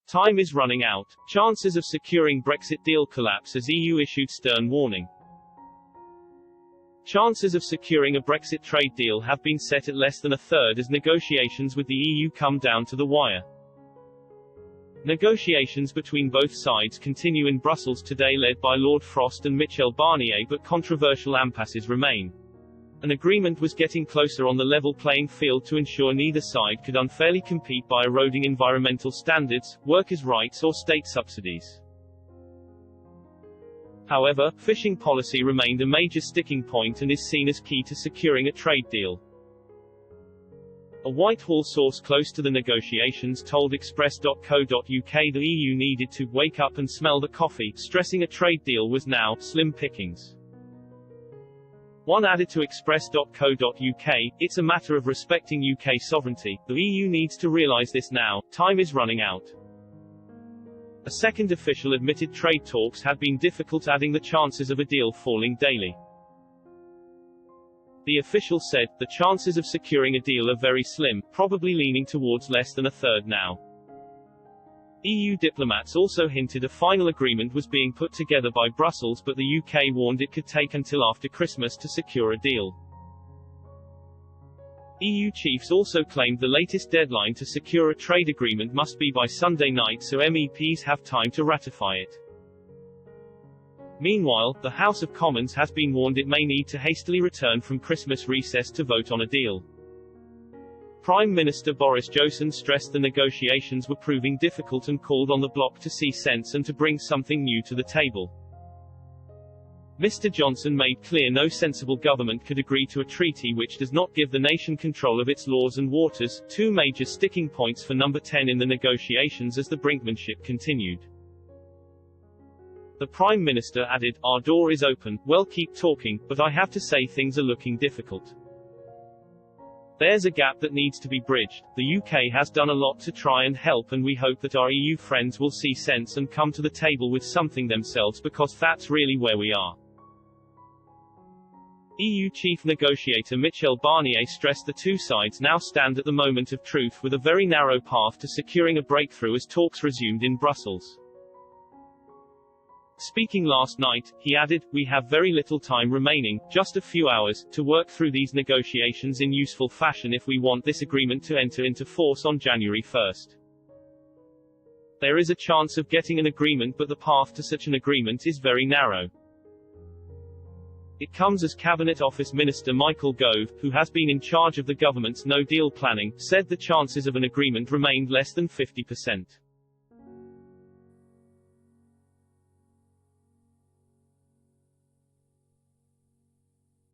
Time is running out. Chances of securing Brexit deal collapse as EU issued s.t.e.r.n warning. Chances of securing a Brexit trade deal have been set at less than a third as negotiations with the EU come down to the wire. Negotiations between both sides continue in Brussels today, led by Lord Frost and Michel Barnier, but controversial impasses remain. An agreement was getting closer on the level playing field to ensure neither side could unfairly compete by eroding environmental standards, workers' rights or state subsidies. However, fishing policy remained a major sticking point and is seen as key to securing a trade deal. A Whitehall source close to the negotiations told Express.co.uk the EU needed to wake up and smell the coffee, stressing a trade deal was now slim pickings. One added to Express.co.uk, "It's a matter of respecting UK sovereignty. The EU needs to realise this now. Time is running out." A second official admitted trade talks had been difficult, adding the chances of a deal falling daily. The official said, "The chances of securing a deal are very slim, probably leaning towards less than a third now." EU diplomats also hinted a final agreement was being put together by Brussels, but the UK warned it could take until after Christmas to secure a deal. EU chiefs also claimed the latest deadline to secure a trade agreement must be by Sunday night so MEPs have time to ratify it. Meanwhile, the House of Commons has been warned it may need to hastily return from Christmas recess to vote on a deal. Prime Minister Boris Johnson stressed the negotiations were proving difficult and called on the bloc to see sense and to bring something new to the table. Mr. Johnson made clear no sensible government could agree to a treaty which does not give the nation control of its laws and waters, two major sticking points for number 10 in the negotiations as the brinkmanship continued. The Prime Minister added, "Our door is open, well keep talking, but I have to say things are looking difficult. There's a gap that needs to be bridged. The UK has done a lot to try and help and we hope that our EU friends will see sense and come to the table with something themselves because that's really where we are." EU chief negotiator Michel Barnier stressed the two sides now stand at the moment of truth with a very narrow path to securing a breakthrough as talks resumed in Brussels. Speaking last night, he added, "We have very little time remaining, just a few hours, to work through these negotiations in useful fashion if we want this agreement to enter into force on January 1st. There is a chance of getting an agreement, but the path to such an agreement is very narrow." It comes as Cabinet Office Minister Michael Gove, who has been in charge of the government's no-deal planning, said the chances of an agreement remained less than 50%.